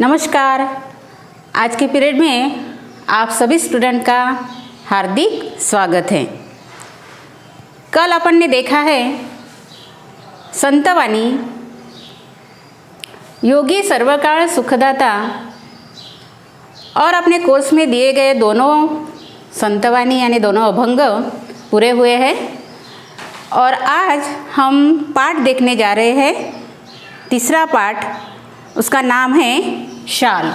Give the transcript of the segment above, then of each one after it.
नमस्कार। आज के पीरियड में आप सभी स्टूडेंट का हार्दिक स्वागत है। कल अपन ने देखा है संतवाणी योगी सर्वकाल सुखदाता और अपने कोर्स में दिए गए दोनों संतवाणी यानी दोनों अभंग पूरे हुए हैं और आज हम पाठ देखने जा रहे हैं। तीसरा पाठ, उसका नाम है शाल।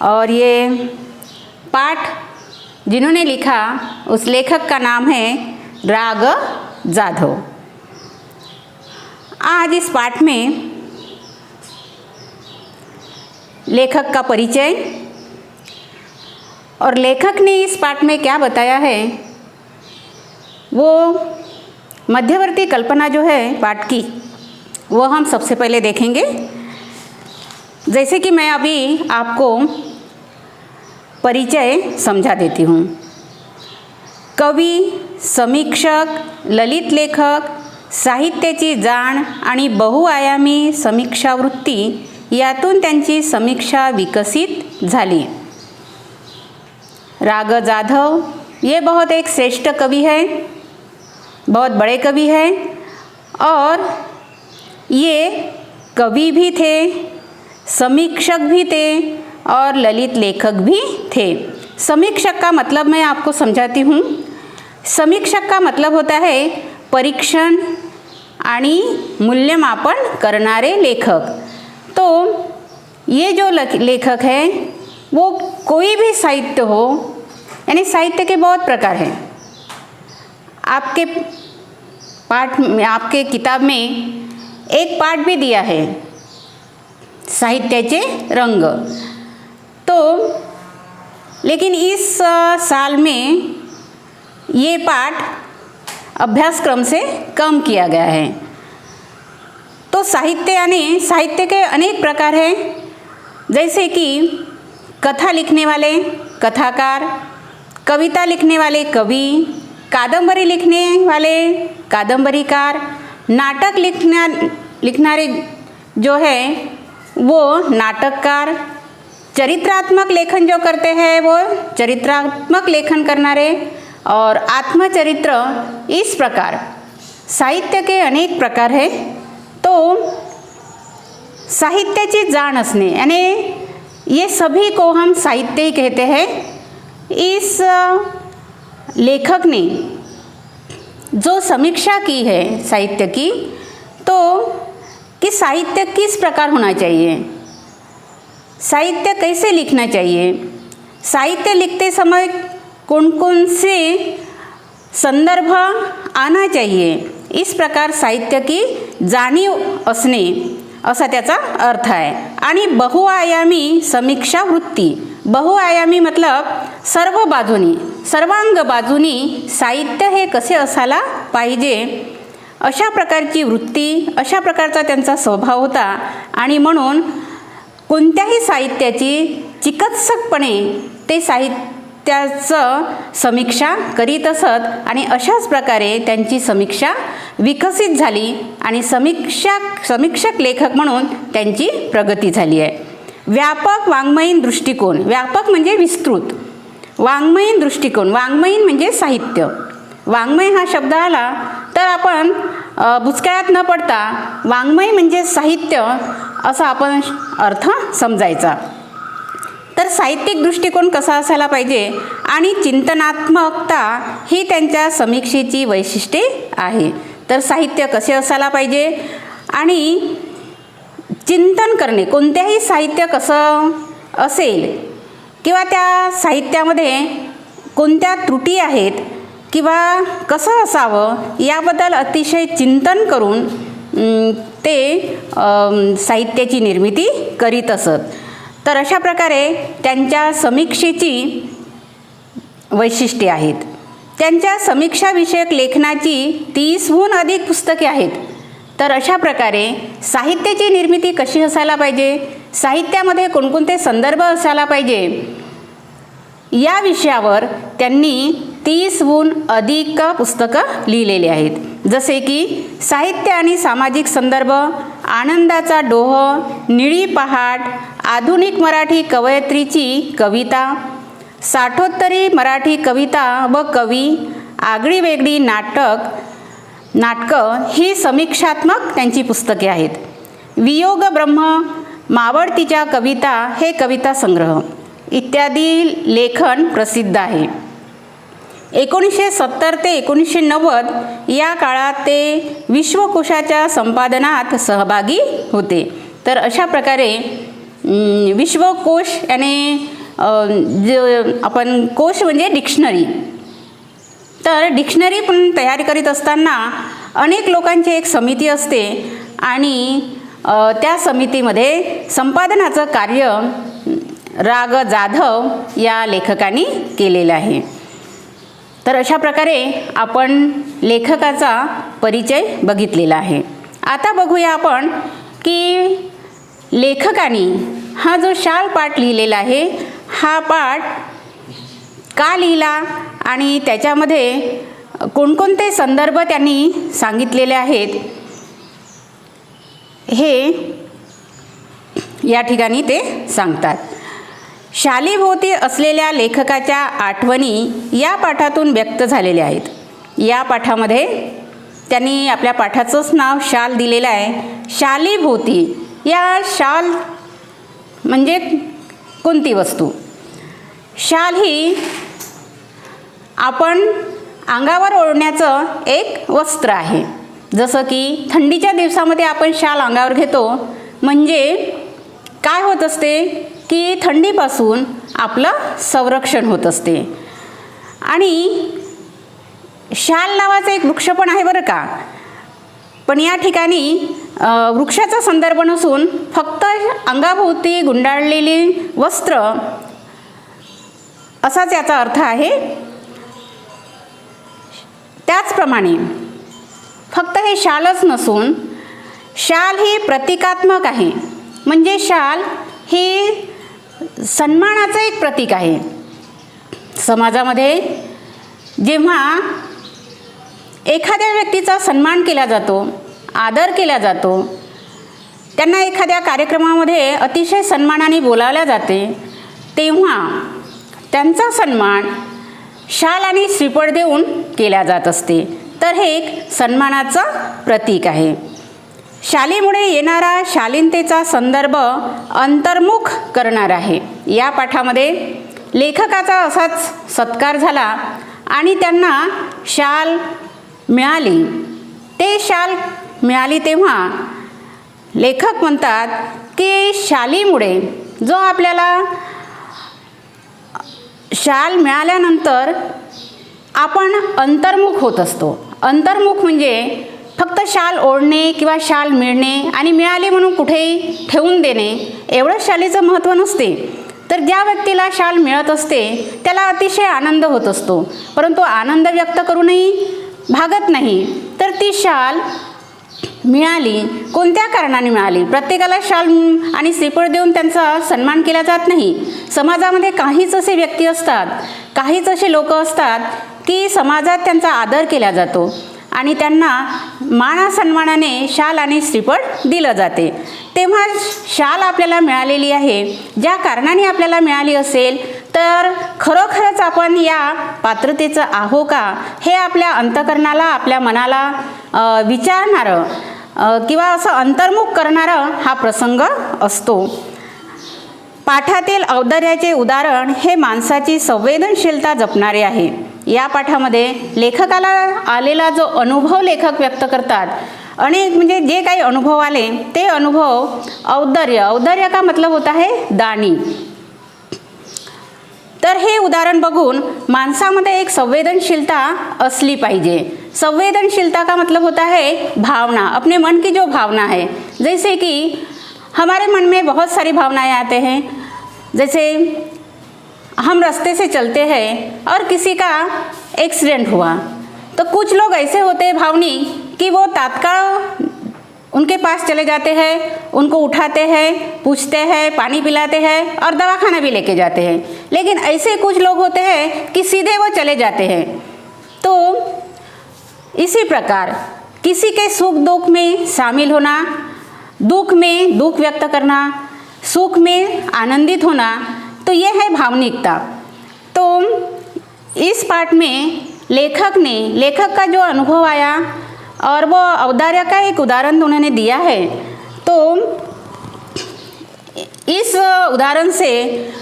और ये पाठ जिन्होंने लिखा उस लेखक का नाम है राग जाधव। आज इस पाठ में लेखक का परिचय और लेखक ने इस पाठ में क्या बताया है, वो मध्यवर्ती कल्पना जो है पाठ की, वो हम सबसे पहले देखेंगे। जैसे कि मैं अभी आपको परिचय समझा देती हूँ। कवी, समीक्षक, ललित लेखक, साहित्याची जाण आणि बहुआयामी समीक्षा वृत्ती यातून त्यांची समीक्षा विकसित झाली। राग जाधव ये बहुत एक श्रेष्ठ कवि है, बहुत बड़े कवि हैं और ये कवि भी थे, समीक्षक भी थे और ललित लेखक भी थे। समीक्षक का मतलब मैं आपको समझाती हूँ। समीक्षक का मतलब होता है परीक्षण आणि मूल्यमापन करणारे लेखक। तो ये जो लेखक है वो कोई भी साहित्य हो, यानी साहित्य के बहुत प्रकार हैं। आपके पाठ में, आपके किताब में एक पाठ भी दिया है साहित्याचे रंग। तो लेकिन इस साल में ये पाठ अभ्यासक्रम से कम किया गया है। तो साहित्य यानी साहित्य के अनेक प्रकार हैं, जैसे कि कथा लिखने वाले कथाकार, कविता लिखने वाले कवि, कादंबरी लिखने वाले कादंबरीकार, नाटक लिखनारे जो है वो नाटककार, चरित्रात्मक लेखन जो करते हैं वो चरित्रात्मक लेखन करणारे और आत्मचरित्र। इस प्रकार साहित्य के अनेक प्रकार हैं। तो साहित्याची जाण असणे यानी ये सभी को हम साहित्य ही कहते हैं। इस लेखक ने जो समीक्षा की है साहित्य की, तो कि साहित्य किस प्रकार होना चाहिए, साहित्य कैसे लिखना चाहिए, साहित्य लिखते समय कौन कौन से संदर्भ आना चाहिए, इस प्रकार साहित्य की जाणीव असणे असा त्याचा अर्थ आहे। आणि बहुआयामी समीक्षा वृत्ती, बहुआयामी मतलब सर्व बाजूनी, सर्वांग बाजूनी साहित्य हे कसे असायला पाहिजे अशा प्रकारची वृत्ती, अशा प्रकारचा त्यांचा स्वभाव होता। आणि म्हणून कोणत्याही साहित्याची चिकित्सकपणे ते साहित्याचं समीक्षा करीत असत आणि अशाच प्रकारे त्यांची समीक्षा विकसित झाली आणि समीक्षक लेखक म्हणून त्यांची प्रगती झाली आहे। व्यापक वाङ्मयीन दृष्टिकोन, व्यापक म्हणजे विस्तृत, वाङ्मयीन दृष्टिकोन, वाङ्मयीन म्हणजे साहित्य। वाङ्मय हा शब्द आला तर आपण बुचकळ्यात न पडता वाङ्मय म्हणजे साहित्य असा आपण अर्थ समजायचा। तर साहित्यिक दृष्टिकोन कसा असायला पाहिजे आणि चिंतनात्मकता ही त्यांच्या समीक्षेची वैशिष्ट्ये आहे। तर साहित्य कसे असायला पाहिजे आणि चिंतन करणे, कोणत्याही साहित्य कसं असेल किंवा त्या साहित्यामध्ये कोणत्या त्रुटी आहेत किंवा कसं असावं याबद्दल अतिशय चिंतन करून ते साहित्याची निर्मिती करीत असत। तर अशा प्रकारे त्यांच्या समीक्षेची वैशिष्ट्ये आहेत। त्यांच्या समीक्षाविषयक लेखनाची 30हून अधिक पुस्तके आहेत। तर अशा प्रकारे साहित्याची निर्मिती कशी असायला पाहिजे, साहित्यामध्ये कोणकोणते संदर्भ असायला पाहिजे या विषयावर त्यांनी 30हून अधिक पुस्तकं लिहिलेली आहेत। जसे की साहित्य आणि सामाजिक संदर्भ आनंदाचा डोह, निळी पहाट, आधुनिक मराठी कवयित्रीची कविता, साठोत्तरी मराठी कविता व कवी, आगळीवेगळी नाटकं ही समीक्षात्मक त्यांची पुस्तके आहेत. वियोग ब्रह्म, मावळतीच्या कविता हे कविता संग्रह इत्यादी लेखन प्रसिद्ध आहे. 1970 ते 1990 या काळात ते विश्वकोशाच्या संपादनात सहभागी होते. तर अशा प्रकारे विश्वकोश याने आपण कोश म्हणजे डिक्शनरी, तर डिक्शनरी पण तयार करीत असताना अनेक लोकांची एक समिती असते आणि त्या समितीमध्ये संपादनाचं कार्य राग जाधव या लेखकांनी केलेलं आहे. तर अशा प्रकारे आपण लेखकाचा परिचय बघितलेला आहे. आता बघूया आपण की लेखकाने हा जो शाल पाठ लिहिलेला आहे, हा पाठ का लिहिला आणि त्याच्यामध्ये कोणकोणते संदर्भ त्यांनी सांगितलेले आहेत हे या ठिकाणी ते सांगतात. शालीभोवती असलेल्या लेखकाच्या आठवणी या पाठातून व्यक्त झालेल्या आहेत. या पाठामध्ये त्यांनी आपल्या पाठाचंच नाव शाल दिलेलं आहे. शालीभोवती, या शाल म्हणजे कोणती वस्तू? शाल ही आपण अंगावर ओढण्याचं एक वस्त्र आहे. जसं की थंडीच्या दिवसामध्ये आपण शाल अंगावर घेतो, म्हणजे काय होत असते की थंडीपासून आपलं संरक्षण होत असते. आणि शाल नावाचा एक वृक्ष पण आहे बरं का, पण या ठिकाणी वृक्षाचा संदर्भ नसून फक्त अंगाभोवती गुंडाळलेली वस्त्र असाच याचा अर्थ आहे. त्याचप्रमाणे फक्त हे शालच नसून शाल ही प्रतिकात्मक आहे. म्हणजे शाल ही सन्मानाचं एक प्रतीक आहे. समाजामध्ये जेव्हा एखाद्या व्यक्तीचा सन्मान केला जातो, आदर केला जातो, त्यांना एखाद्या कार्यक्रमामध्ये अतिशय सन्मानाने बोलावले जाते, तेव्हा त्यांचा सन्मान शाल आणि श्रीफळ देऊन केला जात असते. तर हे एक सन्मानाचं प्रतीक आहे. शालीमुळे येणारा शालीनतेचा संदर्भ अंतर्मुख करणार आहे. या पाठामध्ये लेखकाचा असाच सत्कार झाला आणि त्यांना शाल मिळाली. ते शाल मिळाली तेव्हा लेखक म्हणतात की शालीमुळे जो आपल्याला शाल मिळाल्यानंतर आपण अंतर्मुख होत असतो. अंतर्मुख म्हणजे फक्त शाल ओढणे किंवा शाल मिळणे आणि मिळाली म्हणून कुठेही ठेवून देणे एवढंच शालीचं महत्त्व नसते. तर ज्या व्यक्तीला शाल मिळत असते त्याला अतिशय आनंद होत असतो, परंतु आनंद व्यक्त करूनही भागत नाही. तर ती शाल मिळाली, कोणत्या कारणाने मिळाली? प्रत्येकाला शाल आणि श्रीफळ देऊन त्यांचा सन्मान केला जात नाही. समाजामध्ये काहीच असे व्यक्ती असतात, काहीच असे लोक असतात की समाजात त्यांचा आदर केला जातो आणि त्यांना मानासन्मानाने शाल आणि श्रीफळ दिलं जाते. तेव्हा शाल आपल्याला मिळालेली आहे, ज्या कारणाने आपल्याला मिळाली असेल तर खरोखरच आपण या पात्रतेचं आहो का, हे आपल्या अंतःकरणाला, आपल्या मनाला विचारणारं किंवा असं अंतर्मुख करणारं हा प्रसंग असतो. पाठातील औदार्याचे उदाहरण हे माणसाची संवेदनशीलता जपणारे आहे. या पाठामध्ये लेखकाला आलेला जो अनुभव लेखक व्यक्त करतात, अनेक म्हणजे जे काही अनुभव आले ते अनुभव औदार्य का मतलब होता है दानी. तर हे उदाहरण बघून माणसामध्ये एक संवेदनशीलता असली पाहिजे. संवेदनशीलता का मतलब होता है भावना, अपने मन की जो भावना है. जैसे कि हमारे मन में बहुत सारी भावनाएं आते हैं. जैसे हम रास्ते से चलते हैं और किसी का एक्सीडेंट हुआ, तो कुछ लोग ऐसे होते हैं भावनी कि वो तत्काल उनके पास चले जाते हैं, उनको उठाते हैं, पूछते हैं, पानी पिलाते हैं और दवाखाना भी लेके जाते हैं. लेकिन ऐसे कुछ लोग होते हैं कि सीधे वो चले जाते हैं. तो इसी प्रकार किसी के सुख दुख में शामिल होना, दुख में दुख व्यक्त करना, सुख में आनंदित होना, तो यह है भावनिकता। तो इस पाठ में लेखक का जो अनुभव आया और वो औदार्य का एक उदाहरण उन्होंने दिया है। तो इस उदाहरण से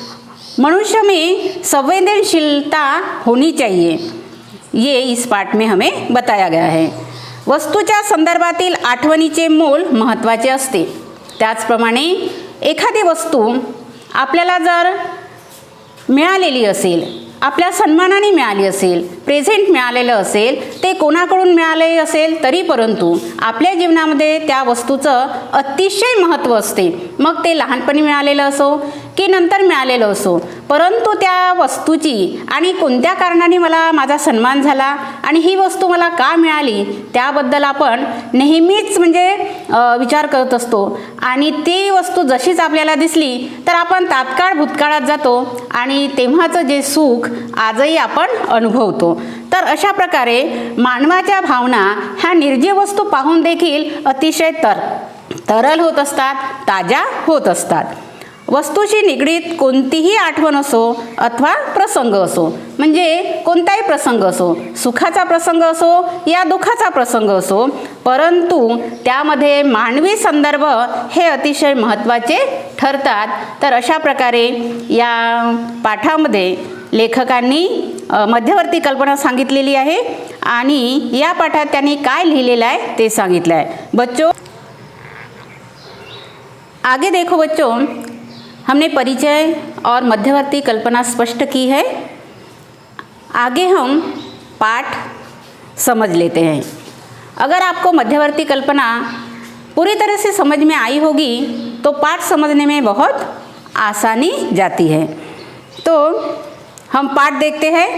मनुष्य में संवेदनशीलता होनी चाहिए, ये इस पाठ में हमें बताया गया है। वस्तूच्या संदर्भातील आठवणीचे मोल महत्त्वाचे असते। त्याचप्रमाणे एखादी वस्तू आपल्याला जर मिळालेली असेल, आपल्या सन्मानाने मिळाली असेल, प्रेझेंट मिळालेलं असेल, ते कोणाकडून मिळाले असेल तरी परंतु आपल्या जीवनामध्ये त्या वस्तूचं अतिशय महत्त्व असते। मग ते लहानपणी मिळालेलं असो की नंतर मिळालेलं असो, परंतु त्या वस्तूची आणि कोणत्या कारणाने मला माझा सन्मान झाला आणि ही वस्तू मला का मिळाली त्याबद्दल आपण नेहमीच विचार करत असतो। आणि ती वस्तू जशीच आपल्याला दिसली तर आपण तात्काळ भूतकाळात जातो आणि तेव्हाचं जे सुख आजही आपण अनुभवतो। तर अशा प्रकारे मानवाच्या भावना ह्या निर्जीव वस्तू पाहून देखील अतिशय तरल होत असतात, ताज्या होत असतात। वस्तूशी निगडीत कोणतीही आठवण असो अथवा प्रसंग असो, म्हणजे कोणताही प्रसंग असो, सुखाचा प्रसंग असो या दुःखाचा प्रसंग असो, परंतु त्यामध्ये मानवी संदर्भ हे अतिशय महत्त्वाचे ठरतात। तर अशा प्रकारे या पाठामध्ये लेखकांनी मध्यवर्ती कल्पना सांगितलेली आहे आणि या पाठात त्यांनी काय लिहिलेलं आहे ते सांगितलं आहे। बच्चों, आगे देखो बच्चों, हमने परिचय और मध्यवर्ती कल्पना स्पष्ट की है। आगे हम पाठ समझ लेते हैं। अगर आपको मध्यवर्ती कल्पना पूरी तरह से समझ में आई होगी तो पाठ समझने में बहुत आसानी जाती है। तो हम पाठ देखते हैं।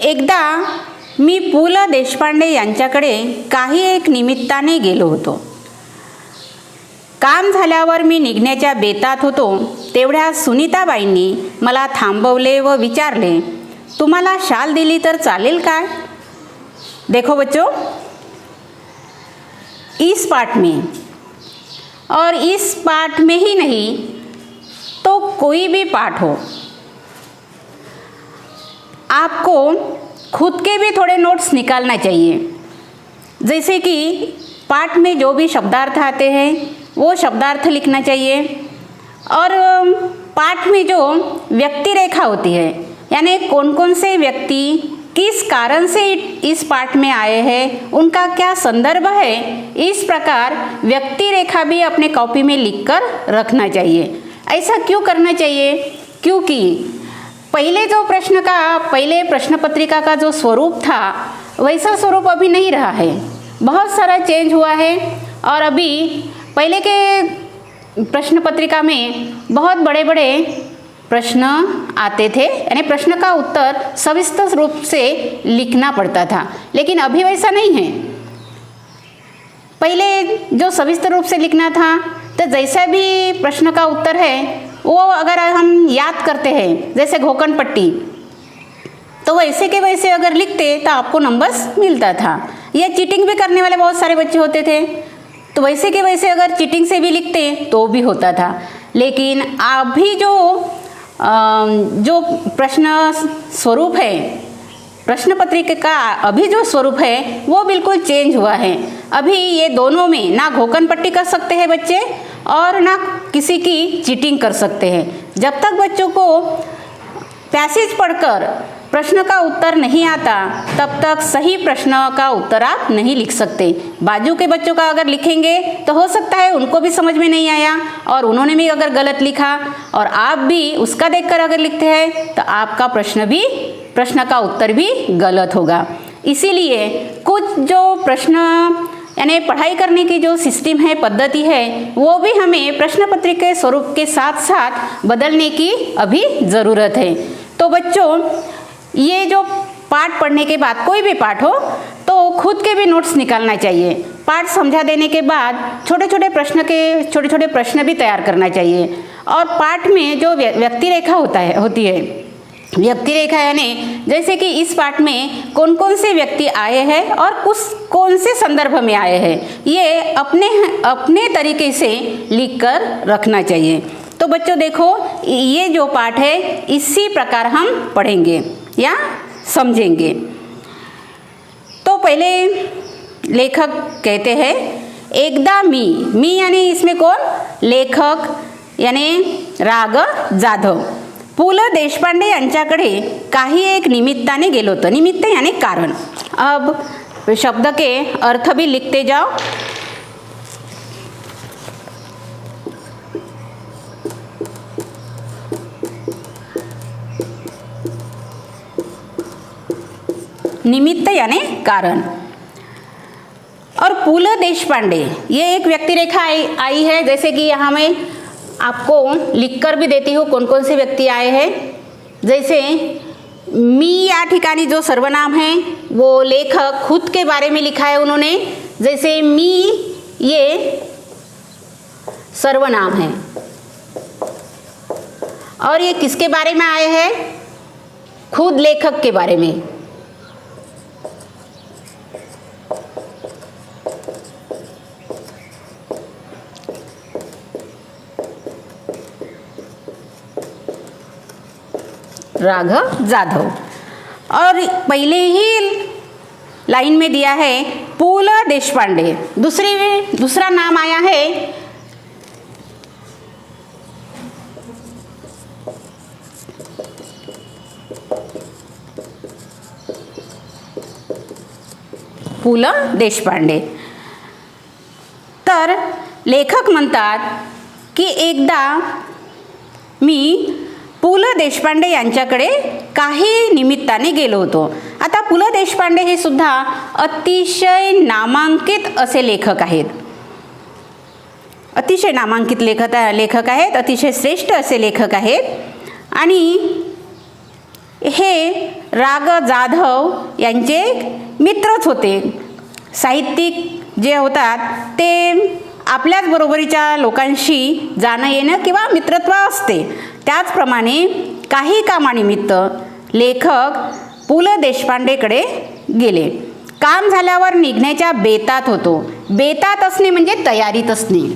एकदा मी पु ल देशपांडे यांच्याकडे काही एक निमित्ताने गेलो होतो। काम झाल्यावर मी निघण्याच्या बेतात होतो तेवढ्या सुनीताबाईंनी मला थांबवले व विचारले, तुम्हाला शाल दिली तर चालेल काय? देखो बच्चों, इस पाठ में और इस पाठ में ही नहीं तो कोई भी पाठ हो, आपको खुद के भी थोड़े नोट्स निकालना चाहिए। जैसे कि पाठ में जो भी शब्दार्थ आते हैं वो शब्दार्थ लिखना चाहिए और पाठ में जो व्यक्ति रेखा होती है, यानी कौन कौन से व्यक्ति किस कारण से इस पाठ में आए हैं, उनका क्या संदर्भ है, इस प्रकार व्यक्ति रेखा भी अपने कॉपी में लिखकर रखना चाहिए। ऐसा क्यों करना चाहिए? क्योंकि पहले प्रश्न पत्रिका का जो स्वरूप था वैसा स्वरूप अभी नहीं रहा है, बहुत सारा चेंज हुआ है। और अभी पहले के प्रश्न पत्रिका में बहुत बड़े बड़े प्रश्न आते थे, यानी प्रश्न का उत्तर सविस्तर रूप से लिखना पड़ता था, लेकिन अभी वैसा नहीं है। पहले जो सविस्तर रूप से लिखना था तो जैसा भी प्रश्न का उत्तर है वो अगर हम याद करते हैं, जैसे घोकन पट्टी, तो वैसे के वैसे अगर लिखते तो आपको नंबर्स मिलता था। या चीटिंग भी करने वाले बहुत सारे बच्चे होते थे, तो वैसे के वैसे अगर चीटिंग से भी लिखते तो भी होता था। लेकिन अभी जो प्रश्न स्वरूप है, प्रश्न पत्रिका का अभी जो स्वरूप है वो बिल्कुल चेंज हुआ है। अभी ये दोनों में ना घोकन पट्टी कर सकते हैं बच्चे और ना किसी की चीटिंग कर सकते हैं। जब तक बच्चों को पैसेज पढ़कर प्रश्न का उत्तर नहीं आता तब तक सही प्रश्न का उत्तर आप नहीं लिख सकते। बाजू के बच्चों का अगर लिखेंगे तो हो सकता है उनको भी समझ में नहीं आया और उन्होंने भी अगर गलत लिखा और आप भी उसका देखकर अगर लिखते हैं तो आपका प्रश्न का उत्तर भी गलत होगा। इसीलिए कुछ जो प्रश्न यानी पढ़ाई करने की जो सिस्टम है, पद्धति है, वो भी हमें प्रश्न पत्रिका के स्वरूप के साथ साथ बदलने की अभी ज़रूरत है। तो बच्चों, ये जो पाठ पढ़ने के बाद कोई भी पाठ हो तो खुद के भी नोट्स निकालना चाहिए। पाठ समझा देने के बाद छोटे छोटे प्रश्न भी तैयार करना चाहिए। और पाठ में जो व्यक्ति रेखा होती है व्यक्ति रेखा, यानी जैसे कि इस पाठ में कौन कौन से व्यक्ति आए हैं और कौन से संदर्भ में आए हैं, ये अपने अपने तरीके से लिख कर रखना चाहिए। तो बच्चों देखो, ये जो पाठ है इसी प्रकार हम पढ़ेंगे या समझेंगे। तो पहले लेखक कहते हैं, एकदा मी यानी इसमें कौन, लेखक यानी राग जाधव पु ल देशपांडे यांच्याकडे काही एक निमित्ताने गेलो होतो। निमित्त यानी कारण। अब शब्द के अर्थ भी लिखते जाओ। निमित्त यानी कारण। और पु ल देशपांडे ये एक व्यक्ति रेखा आई है, जैसे कि यहाँ मैं आपको लिखकर भी देती हूँ कौन कौन से व्यक्ति आए हैं। जैसे मी या ठिकानी जो सर्वनाम है वो लेखक खुद के बारे में लिखा है उन्होंने। जैसे मी ये सर्वनाम है और ये किसके बारे में आए हैं, खुद लेखक के बारे में। राघव जाधव। और पहले ही लाइन में दिया है पु ल देशपांडे, दूसरा नाम आया है पु ल देशपांडे। तर लेखक म्हणतात की एकदा मी पु ल देशपांडे यांच्याकडे काही निमित्ताने गेलो होतो। आता पु ल देशपांडे हे सुद्धा अतिशय नामांकित असे लेखक आहेत, अतिशय नामांकित लेखक आहेत, अतिशय श्रेष्ठ असे लेखक आहेत। आणि हे राग जाधव यांचे मित्रच होते। साहित्यिक जे होतात ते आपल्याच बरोबरीच्या लोकांशी जाणं येणं किंवा मित्रत्व असते। त्याचप्रमाणे काही कामानिमित्त लेखक पु ल देशपांडेकडे गेले। काम झाल्यावर निघण्याच्या बेतात होतो। बेतात असणे म्हणजे तयारीत असणे।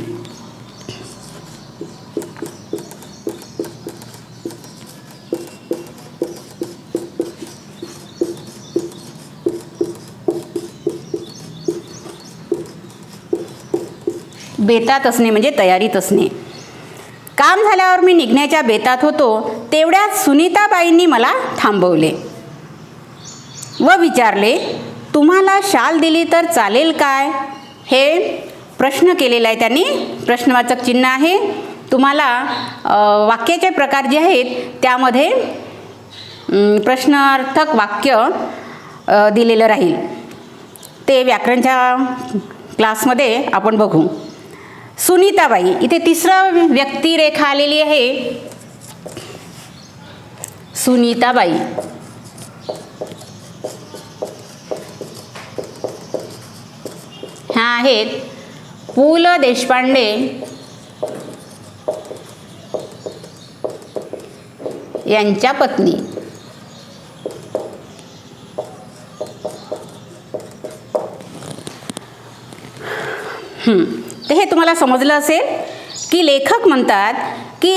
बेतात असणे म्हणजे तयारीत असणे। काम झाल्यावर मी निघण्याच्या बेतात होतो, तेवढ्यात सुनीताबाईंनी मला थांबवले व विचारले, तुम्हाला शाल दिली तर चालेल काय? हे प्रश्न केलेला आहे त्यांनी, प्रश्नवाचक चिन्ह आहे। तुम्हाला वाक्याचे प्रकार जे आहेत त्यामध्ये प्रश्नार्थक वाक्य दिलेलं राहील, ते व्याकरणच्या क्लासमध्ये आपण बघू। सुनीताबाई, इथे तिसरा व्यक्ती रेखा आलेली आहे, सुनीताबाई। ह्या आहेत पु ल देशपांडे यांच्या पत्नी। तर हे तुम्हाला समजलं असेल की लेखक म्हणतात की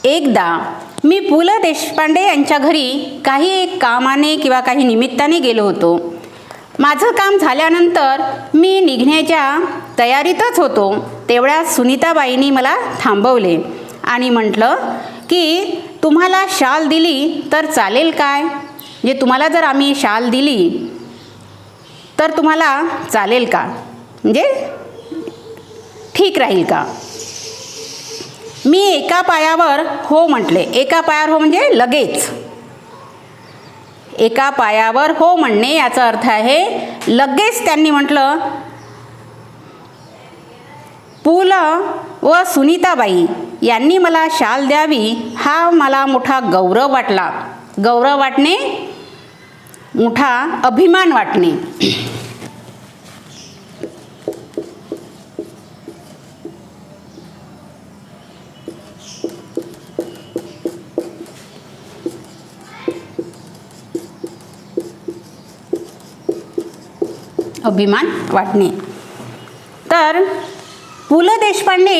एकदा मी पु ल देशपांडे यांच्या घरी काही एक कामाने किंवा काही निमित्ताने गेलो होतो। माझं काम झाल्यानंतर मी निघण्याच्या तयारीतच होतो, तेवढ्यात सुनीताबाईंनी मला थांबवले आणि म्हटलं की तुम्हाला शाल दिली तर चालेल काय? म्हणजे तुम्हाला जर आम्ही शाल दिली तर तुम्हाला चालेल का, म्हणजे ठीक राहील का? मी एका पायावर हो म्हटले। एका पायावर हो म्हणजे लगेच, एका पायावर हो म्हणणे याचा अर्थ आहे लगेच त्यांनी म्हटलं। पु ल व सुनीताबाई यांनी मला शाल द्यावी हा मला मोठा गौरव वाटला। गौरव वाटणे, मोठा अभिमान वाटणे। अभिमान वाटणे. तर पु ल देशपांडे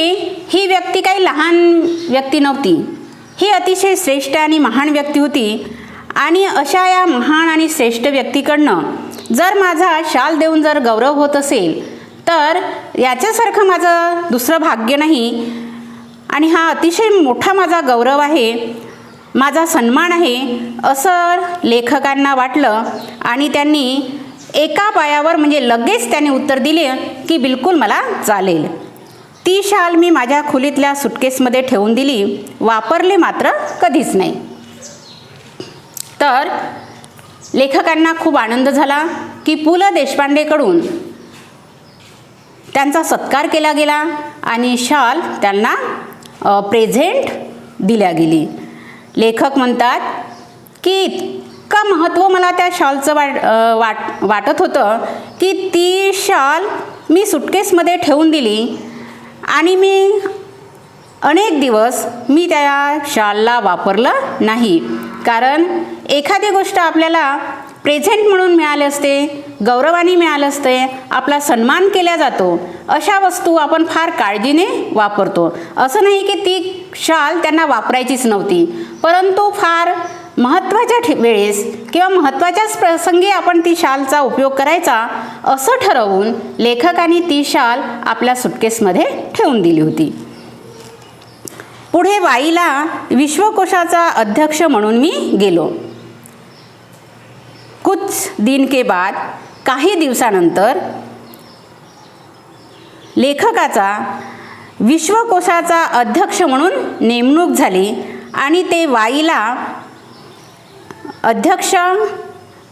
ही व्यक्ती काही लहान व्यक्ती नव्हती. ही अतिशय श्रेष्ठ आणि महान व्यक्ती होती. आणि अशा या महान आणि श्रेष्ठ व्यक्तीकडनं जर माझा शाल देऊन जर गौरव होत असेल तर याच्यासारखं माझं दुसरं भाग्य नाही. आणि हा अतिशय मोठा माझा गौरव आहे, माझा सन्मान आहे असं लेखकांना वाटलं. आणि त्यांनी एका पायावर म्हणजे लगेच त्यांनी उत्तर दिले की बिलकुल मला चालेल. ती शाल मी माझ्या खोलीतल्या सुटकेसमध्ये ठेवून दिली, वापरले मात्र कधीच नाही. तर लेखकांना खूप आनंद झाला की पु ल देशपांडेकडून त्यांचा सत्कार केला गेला आणि शाल त्यांना प्रेझेंट दिल्या गेली. लेखक म्हणतात की इतकं महत्त्व मला त्या शॉलचं वाटत होतं की ती शाल मी सुटकेसमध्ये ठेवून दिली आणि मी अनेक दिवस मी त्या शालला वापरलं नाही. कारण एखादी गोष्ट आपल्याला प्रेझेंट म्हणून मिळाले असते, गौरवाने मिळालं असते, आपला सन्मान केला जातो, अशा वस्तू आपण फार काळजीने वापरतो. असं नाही की ती शाल त्यांना वापरायचीच नव्हती, परंतु फार महत्त्वाच्या वेळेस किंवा महत्त्वाच्याच प्रसंगी आपण ती शालचा उपयोग करायचा असं ठरवून लेखकांनी ती शाल आपल्या सुटकेसमध्ये ठेवून दिली होती. पुढे वाईला विश्वकोशाचा अध्यक्ष म्हणून मी गेलो. कुछ दिन के बाद, काही दिवसानंतर लेखकाचा विश्वकोशाचा अध्यक्ष म्हणून नेमणूक झाली आणि ते वाईला अध्यक्ष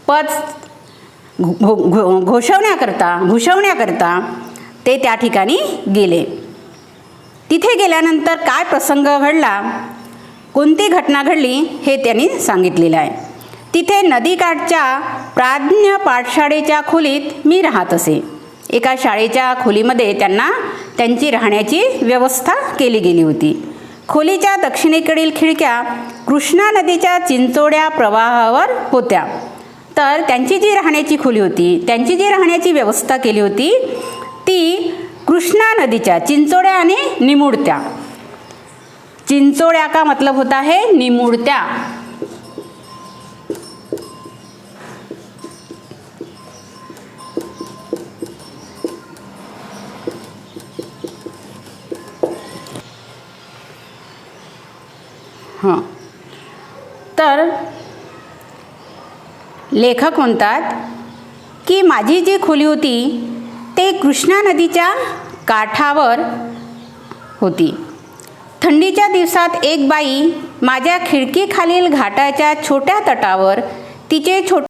पद घोषवण्याकरता ते त्या ठिकाणी गेले. तिथे गेल्यानंतर काय प्रसंग घडला, कोणती घटना घडली हे त्यांनी सांगितलेलं आहे. तिथे नदीकाठच्या प्राज्ञ पाठशाळेच्या खोलीत मी राहत असे. एका शाळेच्या खोलीमध्ये त्यांना त्यांची राहण्याची व्यवस्था केली गेली होती. खोलीच्या दक्षिणेकडील खिडक्या कृष्णा नदीच्या चिंचोड्या प्रवाहावर होत्या. तर त्यांची जी राहण्याची खोली होती, त्यांची जी राहण्याची व्यवस्था केली होती ती कृष्णा नदीच्या चिंचोड्या आणि निमुडत्या. चिंचोड्या का मतलब होता है निमुडत्या. हां, तर लेखक म्हणतात की माझी जी खोली होती ते कृष्णा नदीच्या काठावर होती. थंडीच्या दिवसात एक बाई माझ्या खिडकीखालील घाटाच्या छोट्या तटावर तिचे छोटे